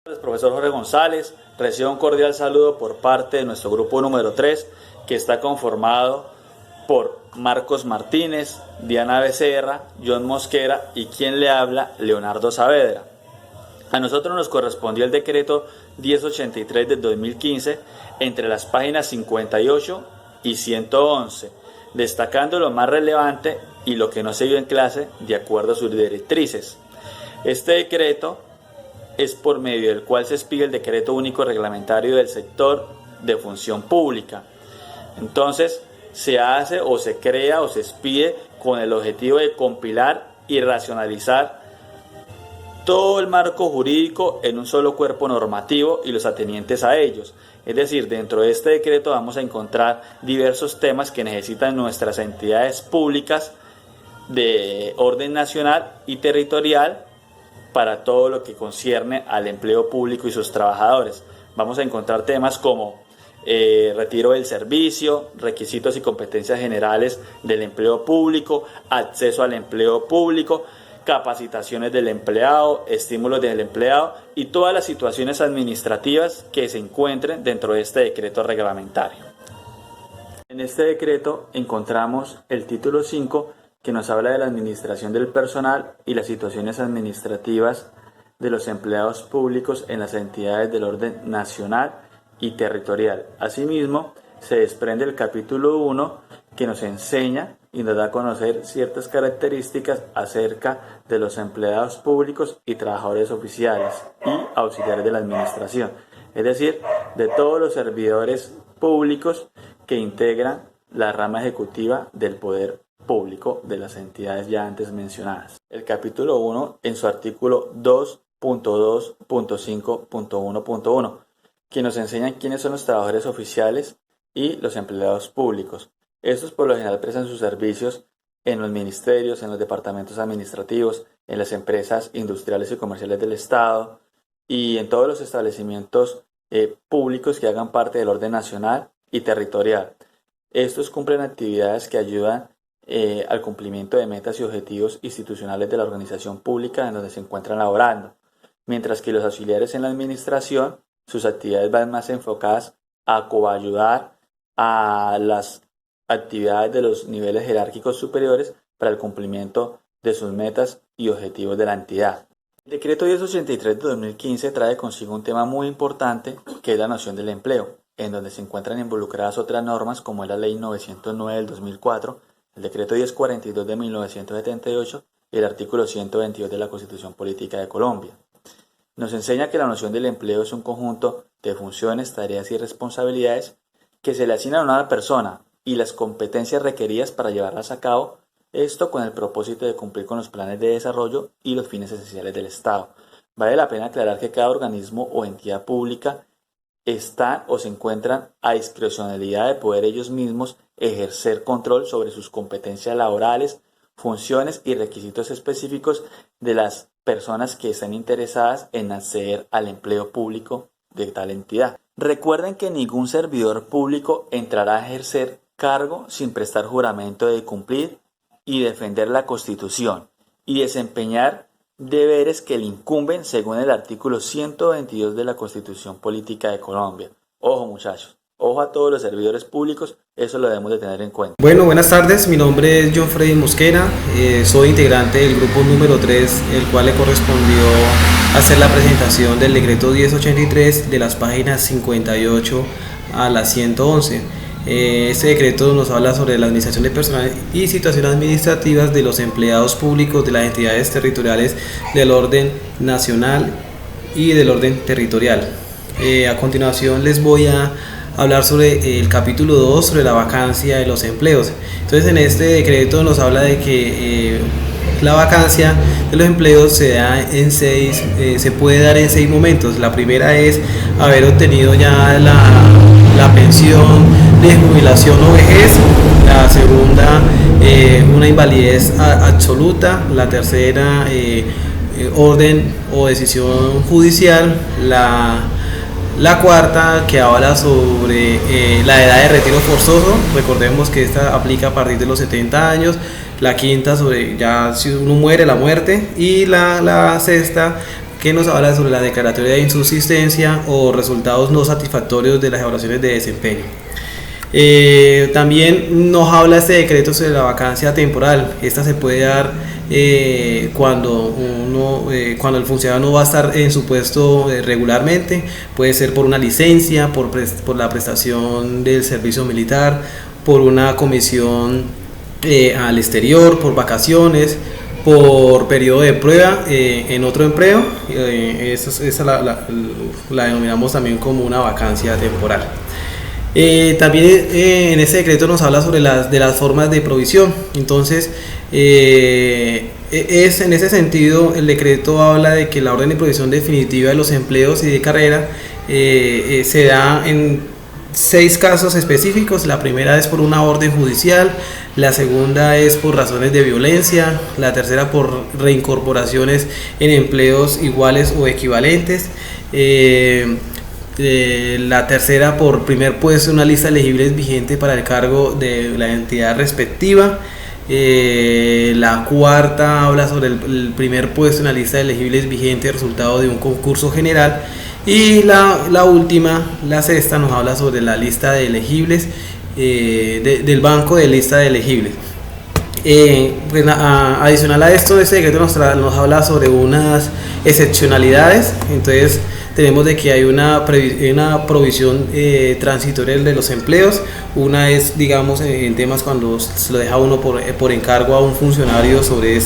Profesor Jorge González, recibo un cordial saludo por parte de nuestro grupo número 3, que está conformado por Marcos Martínez, Diana Becerra, John Mosquera y quien le habla, Leonardo Saavedra. A nosotros nos correspondió el decreto 1083 del 2015 entre las páginas 58 y 111, destacando lo más relevante y lo que no se vio en clase de acuerdo a sus directrices. Este decreto es por medio del cual se expide el decreto único reglamentario del sector de función pública. Entonces, se hace o se crea o se expide con el objetivo de compilar y racionalizar todo el marco jurídico en un solo cuerpo normativo y los atenientes a ellos. Es decir, dentro de este decreto vamos a encontrar diversos temas que necesitan nuestras entidades públicas de orden nacional y territorial para todo lo que concierne al empleo público y sus trabajadores. Vamos a encontrar temas como retiro del servicio, requisitos y competencias generales del empleo público, acceso al empleo público, capacitaciones del empleado, estímulos del empleado y todas las situaciones administrativas que se encuentren dentro de este decreto reglamentario. En este decreto encontramos el título 5, que nos habla de la administración del personal y las situaciones administrativas de los empleados públicos en las entidades del orden nacional y territorial. Asimismo, se desprende el capítulo 1, que nos enseña y nos da a conocer ciertas características acerca de los empleados públicos y trabajadores oficiales y auxiliares de la administración, es decir, de todos los servidores públicos que integran la rama ejecutiva del poder público de las entidades ya antes mencionadas. El capítulo 1 en su artículo 2.2.5.1.1, que nos enseñan quiénes son los trabajadores oficiales y los empleados públicos. Estos por lo general prestan sus servicios en los ministerios, en los departamentos administrativos, en las empresas industriales y comerciales del Estado y en todos los establecimientos públicos que hagan parte del orden nacional y territorial. Estos cumplen actividades que ayudan al cumplimiento de metas y objetivos institucionales de la organización pública en donde se encuentran laborando, mientras que los auxiliares en la administración, sus actividades van más enfocadas a coayudar a las actividades de los niveles jerárquicos superiores para el cumplimiento de sus metas y objetivos de la entidad. El decreto 1083 de 2015 trae consigo un tema muy importante, que es la noción del empleo, en donde se encuentran involucradas otras normas como es la Ley 909 del 2004, el decreto 1042 de 1978 y el artículo 122 de la Constitución Política de Colombia. Nos enseña que la noción del empleo es un conjunto de funciones, tareas y responsabilidades que se le asignan a una persona y las competencias requeridas para llevarlas a cabo, esto con el propósito de cumplir con los planes de desarrollo y los fines esenciales del Estado. Vale la pena aclarar que cada organismo o entidad pública están o se encuentran a discrecionalidad de poder ellos mismos ejercer control sobre sus competencias laborales, funciones y requisitos específicos de las personas que están interesadas en acceder al empleo público de tal entidad. Recuerden que ningún servidor público entrará a ejercer cargo sin prestar juramento de cumplir y defender la Constitución y desempeñar deberes que le incumben según el artículo 122 de la Constitución Política de Colombia. Ojo muchachos, ojo a todos los servidores públicos, eso lo debemos de tener en cuenta. Bueno, buenas tardes, mi nombre es John Freddy Mosquera, soy integrante del grupo número 3, el cual le correspondió hacer la presentación del decreto 1083 de las páginas 58 a la 111. Este decreto nos habla sobre la administración de personal y situaciones administrativas de los empleados públicos de las entidades territoriales del orden nacional y del orden territorial. A continuación les voy a hablar sobre el capítulo 2, sobre la vacancia de los empleos. Entonces, en este decreto nos habla de que la vacancia de los empleos se puede dar en 6 momentos. La primera es haber obtenido ya la pensión de jubilación o vejez. La segunda, una invalidez absoluta. La tercera, orden o decisión judicial. La cuarta, que habla sobre la edad de retiro forzoso. Recordemos que esta aplica a partir de los 70 años. La quinta, sobre ya si uno muere, la muerte. Y la sexta, que nos habla sobre la declaratoria de insubsistencia o resultados no satisfactorios de las evaluaciones de desempeño. También nos habla este decreto sobre la vacancia temporal. Esta se puede dar cuando el funcionario no va a estar en su puesto regularmente. Puede ser por una licencia, por la prestación del servicio militar, por una comisión al exterior, por vacaciones, por periodo de prueba en otro empleo. Esa la denominamos también como una vacancia temporal. También en este decreto nos habla sobre las formas de provisión. Entonces, en ese sentido, el decreto habla de que la orden de provisión definitiva de los empleos y de carrera se da en 6 casos específicos. La primera es por una orden judicial, la segunda es por razones de violencia, la tercera por reincorporaciones en empleos iguales o equivalentes, la tercera por primer puesto en una lista de elegibles vigente para el cargo de la entidad respectiva. La cuarta habla sobre el primer puesto en la lista de elegibles vigente resultado de un concurso general. Y la última, la sexta, nos habla sobre la lista de elegibles del banco de lista de elegibles. Pues, adicional a esto, este decreto nos habla sobre unas excepcionalidades. Entonces tenemos de que hay una provisión transitoria de los empleos. Una es, digamos, en temas cuando se lo deja uno por encargo a un funcionario sobre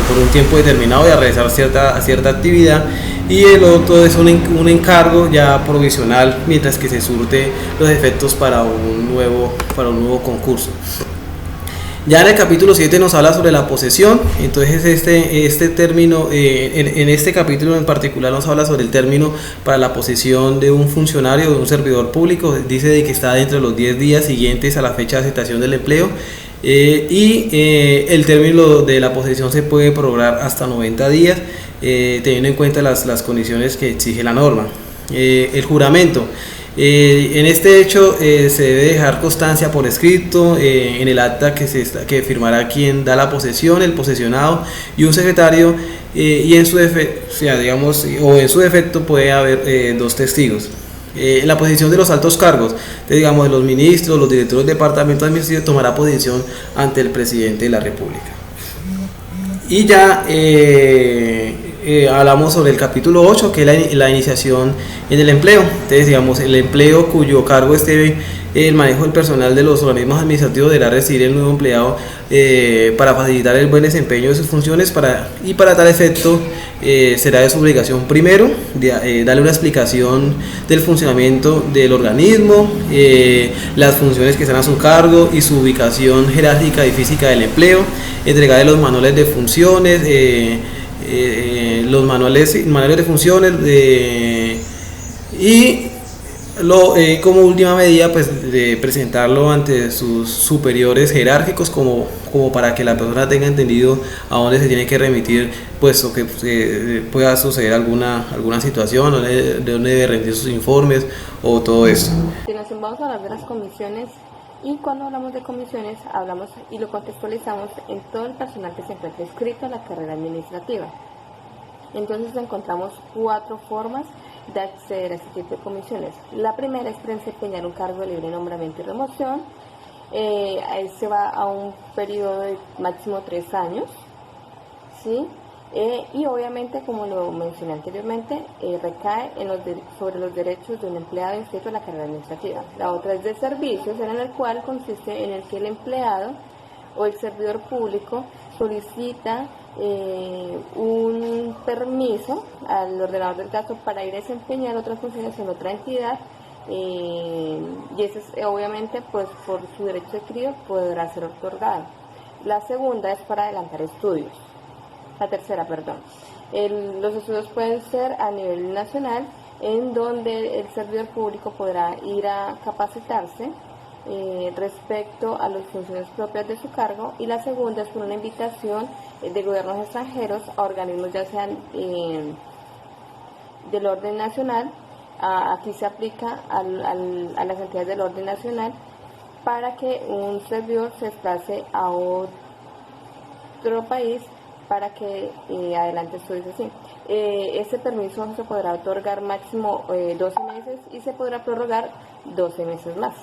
por un tiempo determinado y a realizar cierta actividad, y el otro es un encargo ya provisional mientras que se surte los efectos para un nuevo concurso. Ya en el capítulo 7 nos habla sobre la posesión. Entonces este término, en este capítulo en particular nos habla sobre el término para la posesión de un funcionario, de un servidor público. Dice de que está dentro de los 10 días siguientes a la fecha de aceptación del empleo. El término de la posesión se puede prorrogar hasta 90 días, teniendo en cuenta las condiciones que exige la norma. El juramento. En este hecho se debe dejar constancia por escrito en el acta que firmará quien da la posesión, el posesionado y un secretario, y en su defecto puede haber 2 testigos. La posición de los altos cargos, de los ministros, los directores del departamento administrativo, tomará posición ante el presidente de la República. Y ya hablamos sobre el capítulo 8, que es la iniciación en el empleo. Entonces, el empleo cuyo cargo esté el manejo del personal de los organismos administrativos deberá recibir el nuevo empleado para facilitar el buen desempeño de sus funciones, y para tal efecto será de su obligación primero darle una explicación del funcionamiento del organismo, las funciones que están a su cargo y su ubicación jerárquica y física del empleo, entregarle los manuales de funciones, los manuales de funciones, y como última medida, pues de presentarlo ante sus superiores jerárquicos como para que la persona tenga entendido a dónde se tiene que remitir, puesto que pueda suceder alguna situación, de dónde debe rendir sus informes o todo eso. Vamos a hablar de las comisiones, y cuando hablamos de comisiones hablamos y lo contextualizamos en todo el personal que se encuentra inscrito en la carrera administrativa. Entonces encontramos 4 formas de acceder a este tipo de comisiones. La primera es desempeñar un cargo de libre nombramiento y remoción. Se va a un periodo de máximo 3 años, ¿sí? Y obviamente, como lo mencioné anteriormente, recae sobre los derechos de un empleado inscrito en la carrera administrativa. La otra es de servicios, en el cual consiste en el que el empleado o el servidor público solicita un permiso al ordenador del gasto para ir a desempeñar otras funciones en otra entidad, y eso es, obviamente, pues por su derecho adquirido podrá ser otorgado. La segunda es para adelantar estudios. La tercera, perdón. Los estudios pueden ser a nivel nacional, en donde el servidor público podrá ir a capacitarse respecto a las funciones propias de su cargo. Y la segunda es por una invitación de gobiernos extranjeros a organismos ya sean del orden nacional. Aquí se aplica a las entidades del orden nacional para que un servidor se desplace a otro país para que adelante esto dice así. Este permiso se podrá otorgar máximo 12 meses y se podrá prorrogar 12 meses más.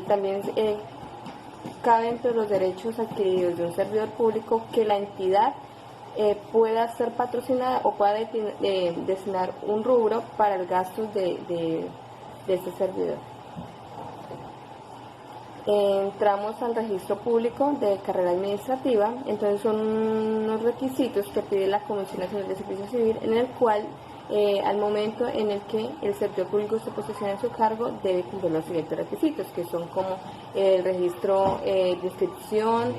También cabe entre los derechos adquiridos de un servidor público que la entidad pueda ser patrocinada o pueda destinar un rubro para el gasto de este servidor. Entramos al registro público de carrera administrativa. Entonces son unos requisitos que pide la Comisión Nacional de Servicio Civil, en el cual al momento en el que el servidor público se posiciona en su cargo debe cumplir los siguientes requisitos, que son como el registro de inscripción,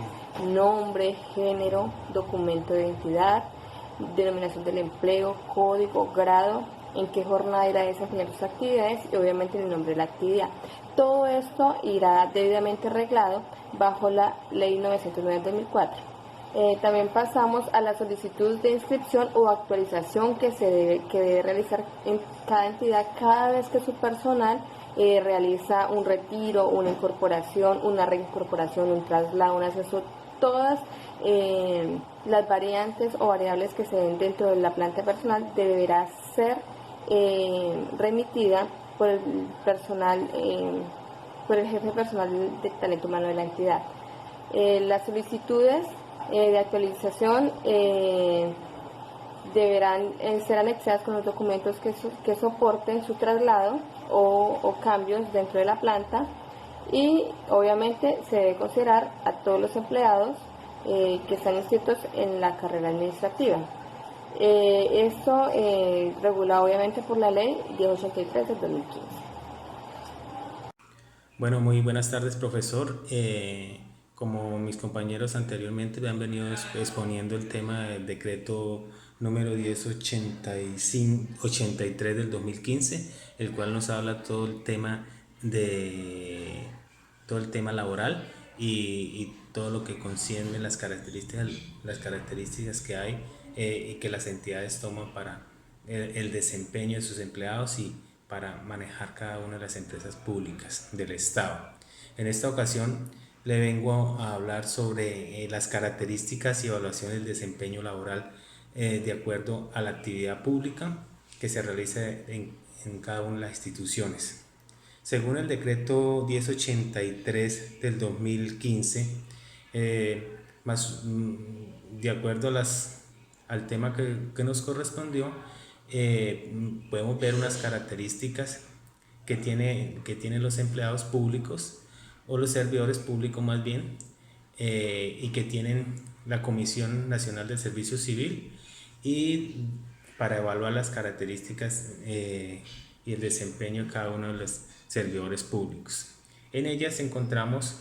nombre, género, documento de identidad, denominación del empleo, código, grado, en qué jornada irá a desempeñar sus actividades y obviamente el nombre de la actividad. Todo esto irá debidamente arreglado bajo la Ley 909 del 2004. También pasamos a la solicitud de inscripción o actualización que debe realizar en cada entidad cada vez que su personal realiza un retiro, una incorporación, una reincorporación, un traslado, un ascenso. Todas las variantes o variables que se den dentro de la planta personal deberá ser remitida por el personal, por el jefe personal de talento humano de la entidad. Las solicitudes de actualización deberán ser anexadas con los documentos que soporten su traslado o cambios dentro de la planta, y obviamente se debe considerar a todos los empleados que están inscritos en la carrera administrativa. Esto regulado obviamente por la ley 1083 del 2015. Bueno, muy buenas tardes, profesor. Como mis compañeros anteriormente me han venido exponiendo el tema del decreto número 1083 del 2015, el cual nos habla todo el tema laboral y todo lo que concierne las características que hay y que las entidades toman para el desempeño de sus empleados y para manejar cada una de las empresas públicas del Estado. En esta ocasión le vengo a hablar sobre las características y evaluación del desempeño laboral de acuerdo a la actividad pública que se realiza en cada una de las instituciones. Según el decreto 1083 del 2015, de acuerdo al tema que nos correspondió, podemos ver unas características que tienen los empleados públicos o los servidores públicos más bien, y que tienen la Comisión Nacional del Servicio Civil, y para evaluar las características y el desempeño de cada uno de los servidores públicos. En ellas encontramos,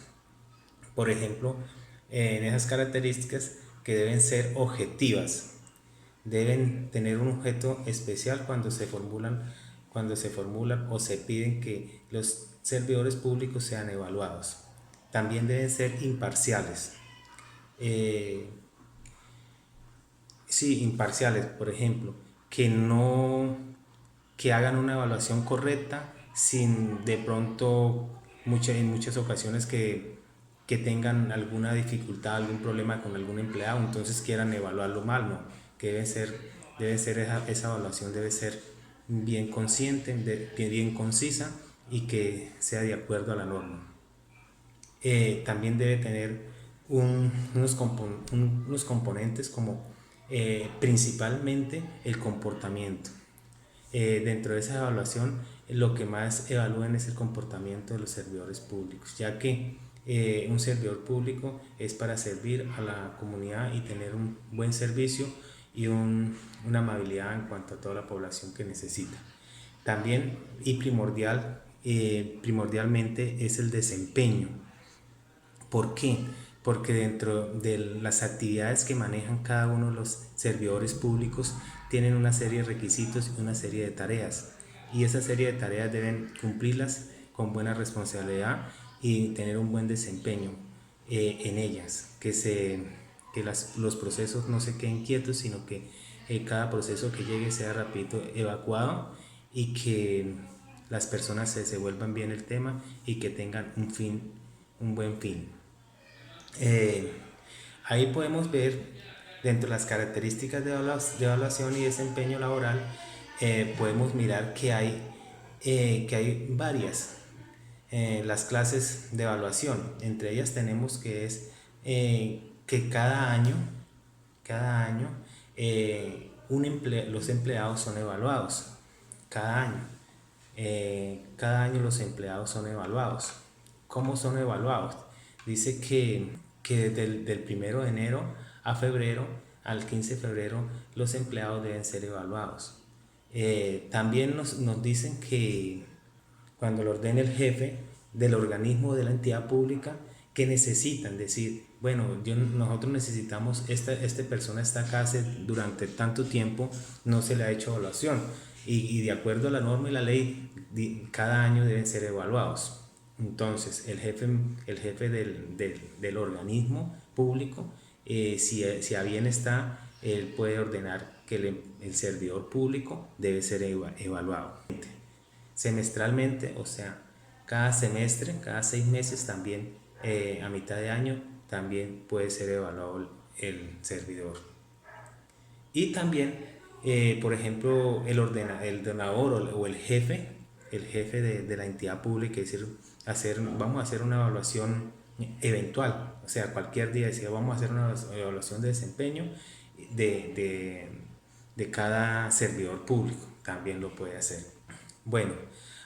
por ejemplo, en esas características que deben ser objetivas, deben tener un objeto especial cuando se formulan o se piden que los servidores públicos sean evaluados. También deben ser imparciales. Imparciales, por ejemplo, que hagan una evaluación correcta sin de pronto en muchas ocasiones que tengan alguna dificultad, algún problema con algún empleado, entonces quieran evaluarlo mal, no, que esa evaluación debe ser bien consciente, bien concisa y que sea de acuerdo a la norma. También debe tener unos componentes como principalmente el comportamiento. Dentro de esa evaluación lo que más evalúan es el comportamiento de los servidores públicos, ya que un servidor público es para servir a la comunidad y tener un buen servicio y una amabilidad en cuanto a toda la población que necesita. También y primordialmente es el desempeño. ¿Por qué? Porque dentro de las actividades que manejan cada uno de los servidores públicos tienen una serie de requisitos y una serie de tareas, y esa serie de tareas deben cumplirlas con buena responsabilidad y tener un buen desempeño en ellas, que los procesos no se queden quietos, sino que cada proceso que llegue sea rápido evacuado y que las personas se vuelvan bien el tema y que tengan un buen fin. Ahí podemos ver Dentro de las características de evaluación y desempeño laboral, podemos mirar que hay varias las clases de evaluación. Entre ellas tenemos que es que cada año los empleados son evaluados. Cada año. Cada año los empleados son evaluados. ¿Cómo son evaluados? Dice que del 1 de enero a febrero, al 15 de febrero, los empleados deben ser evaluados. También nos dicen que cuando lo ordene el jefe del organismo de la entidad pública, que necesitan decir, bueno, nosotros necesitamos, esta persona está acá durante tanto tiempo, no se le ha hecho evaluación, y de acuerdo a la norma y la ley, cada año deben ser evaluados. Entonces, el jefe del organismo público, si a bien está, él puede ordenar que el servidor público debe ser evaluado. Semestralmente, o sea, cada semestre, cada 6 meses también, a mitad de año, también puede ser evaluado el servidor. Y también, por ejemplo, el ordenador o el jefe de la entidad pública, es decir, vamos a hacer una evaluación eventual, o sea, cualquier día decía, vamos a hacer una evaluación de desempeño de cada servidor público, también lo puede hacer. Bueno,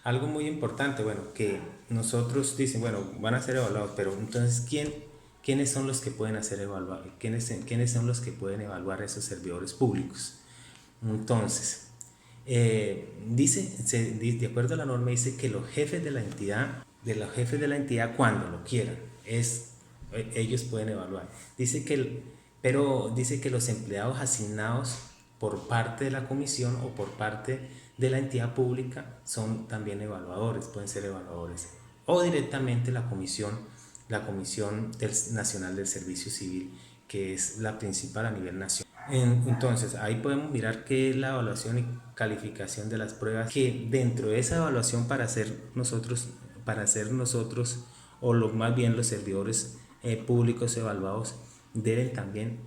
algo muy importante, que nosotros dicen, van a ser evaluados, pero entonces, ¿quiénes son los que pueden hacer evaluar? ¿Quiénes son los que pueden evaluar a esos servidores públicos? Entonces, de acuerdo a la norma, dice que los jefes de la entidad, cuando lo quieran, ellos pueden evaluar. Pero dice que los empleados asignados por parte de la comisión o por parte de la entidad pública son también evaluadores, pueden ser evaluadores. O directamente la Comisión Nacional del Servicio Civil, que es la principal a nivel nacional. Entonces, ahí podemos mirar qué es la evaluación y calificación de las pruebas, que dentro de esa evaluación para hacer nosotros, o más bien los servidores públicos evaluados, deben también,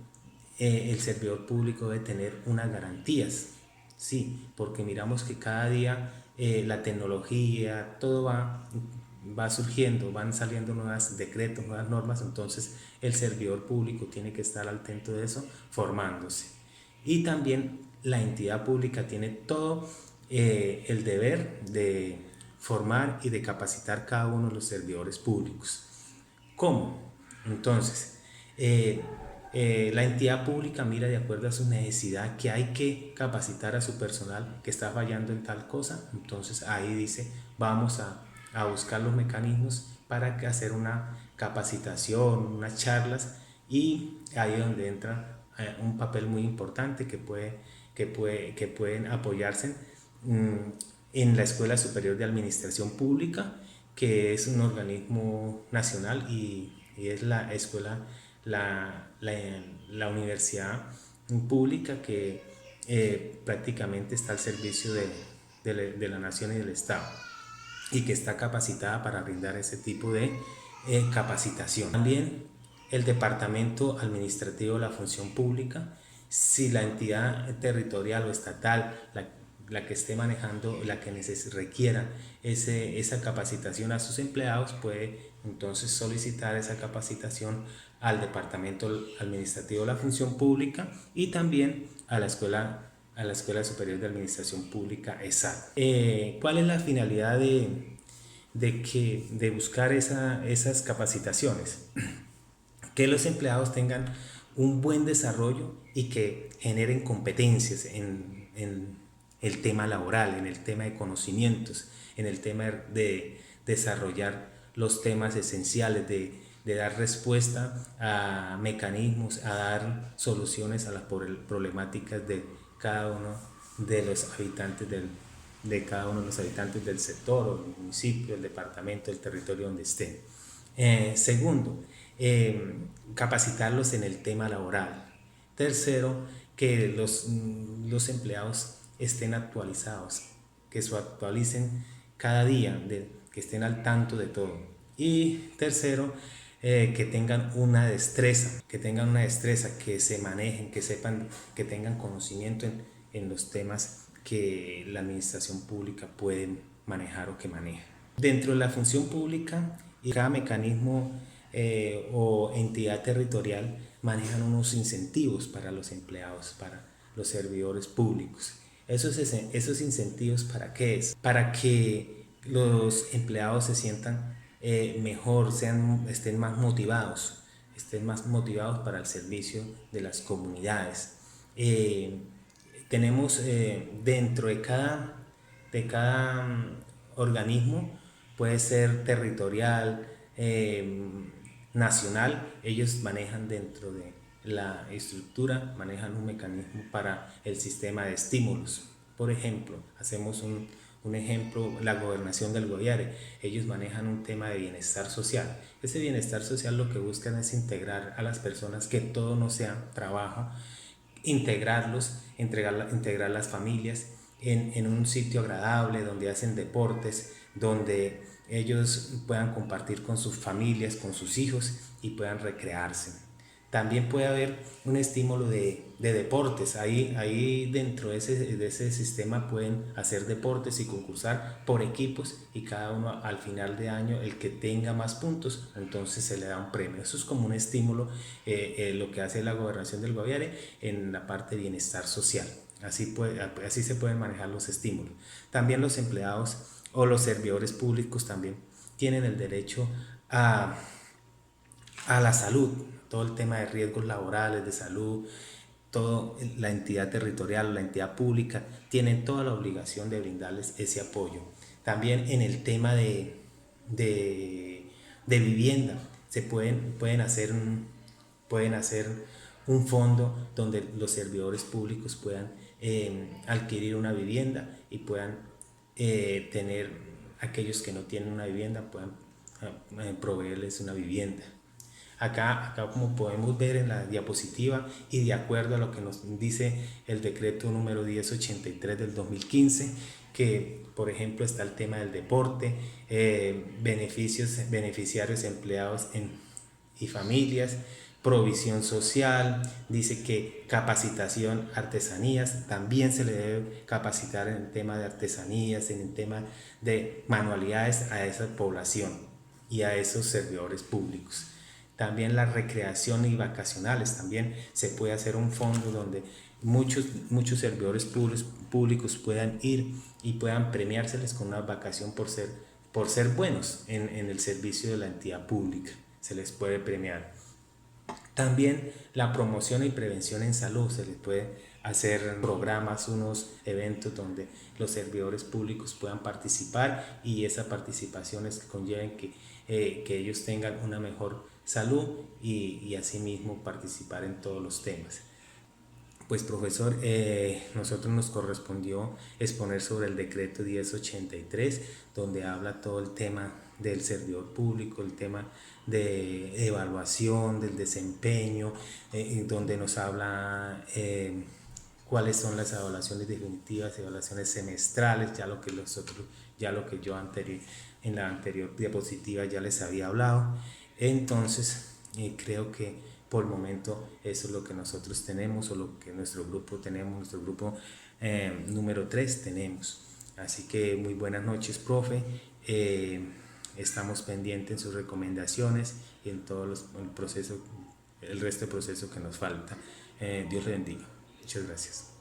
el servidor público debe tener unas garantías, sí, porque miramos que cada día la tecnología, todo va surgiendo, van saliendo nuevos decretos, nuevas normas, entonces el servidor público tiene que estar al tanto de eso, formándose. Y también la entidad pública tiene todo el deber de formar y de capacitar cada uno de los servidores públicos. ¿Cómo? Entonces, la entidad pública mira de acuerdo a su necesidad que hay que capacitar a su personal que está fallando en tal cosa, entonces ahí dice, vamos a buscar los mecanismos para hacer una capacitación, unas charlas, y ahí es donde entra un papel muy importante que pueden apoyarse en la Escuela Superior de Administración Pública, que es un organismo nacional y es la escuela, la universidad pública que prácticamente está al servicio de la nación y del Estado, y que está capacitada para brindar ese tipo de capacitación. También el Departamento Administrativo de la Función Pública, si la entidad territorial o estatal, la que esté manejando, la que requiera esa capacitación a sus empleados, puede entonces solicitar esa capacitación al Departamento Administrativo de la Función Pública y también a la Escuela Superior de Administración Pública, ESAD. ¿Cuál es la finalidad de buscar esas capacitaciones? Que los empleados tengan un buen desarrollo y que generen competencias en el tema laboral, en el tema de conocimientos, en el tema de desarrollar los temas esenciales, de dar respuesta a mecanismos, a dar soluciones a las problemáticas de cada uno de los habitantes del sector o del municipio, del departamento, del territorio donde estén. Segundo, capacitarlos en el tema laboral. Tercero, que los empleados estén actualizados, que se actualicen cada día, que estén al tanto de todo. Y tercero, que tengan una destreza, que se manejen, que sepan, que tengan conocimiento en los temas que la administración pública puede manejar o que maneja. Dentro de la función pública, cada mecanismo o entidad territorial manejan unos incentivos para los empleados, para los servidores públicos. Esos incentivos, ¿para qué es? Para que los empleados se sientan mejor, estén más motivados para el servicio de las comunidades. Tenemos dentro de cada organismo, puede ser territorial, nacional, ellos manejan dentro de la estructura, manejan un mecanismo para el sistema de estímulos. Por ejemplo, hacemos un ejemplo, la gobernación del Guaviare, ellos manejan un tema de bienestar social. Ese bienestar social lo que buscan es integrar a las personas, que todo no sea trabajo, integrarlos, integrar las familias en un sitio agradable, donde hacen deportes, donde ellos puedan compartir con sus familias, con sus hijos y puedan recrearse. También puede haber un estímulo de deportes. Ahí dentro de ese sistema pueden hacer deportes y concursar por equipos, y cada uno al final de año, el que tenga más puntos, entonces se le da un premio. Eso es como un estímulo, lo que hace la gobernación del Guaviare en la parte de bienestar social. Así se pueden manejar los estímulos. También los empleados o los servidores públicos también tienen el derecho a la salud, todo el tema de riesgos laborales, de salud. Toda la entidad territorial, la entidad pública, tienen toda la obligación de brindarles ese apoyo. También en el tema de vivienda, pueden hacer un fondo donde los servidores públicos puedan adquirir una vivienda y puedan tener, aquellos que no tienen una vivienda, puedan proveerles una vivienda. Acá, como podemos ver en la diapositiva, y de acuerdo a lo que nos dice el decreto número 1083 del 2015, que por ejemplo está el tema del deporte, beneficiarios, empleados y familias, provisión social, dice que capacitación, artesanías, también se le debe capacitar en el tema de artesanías, en el tema de manualidades a esa población y a esos servidores públicos. También la recreación y vacacionales, también se puede hacer un fondo donde muchos servidores públicos puedan ir y puedan premiárseles con una vacación por ser buenos en el servicio de la entidad pública, se les puede premiar. También la promoción y prevención en salud, se les puede hacer programas, unos eventos donde los servidores públicos puedan participar, y esa participación es que conlleven que ellos tengan una mejor salud y asimismo participar en todos los temas. Pues profesor, nosotros nos correspondió exponer sobre el decreto 1083, donde habla todo el tema del servidor público, el tema de evaluación, del desempeño, donde nos habla cuáles son las evaluaciones definitivas, evaluaciones semestrales, ya lo que yo en la anterior diapositiva ya les había hablado. Entonces creo que por el momento eso es lo que nosotros tenemos, o lo que nuestro grupo número 3 tenemos. Así que muy buenas noches, profe. Estamos pendientes en sus recomendaciones y en todo el resto del proceso que nos falta. Dios le bendiga. Muchas gracias.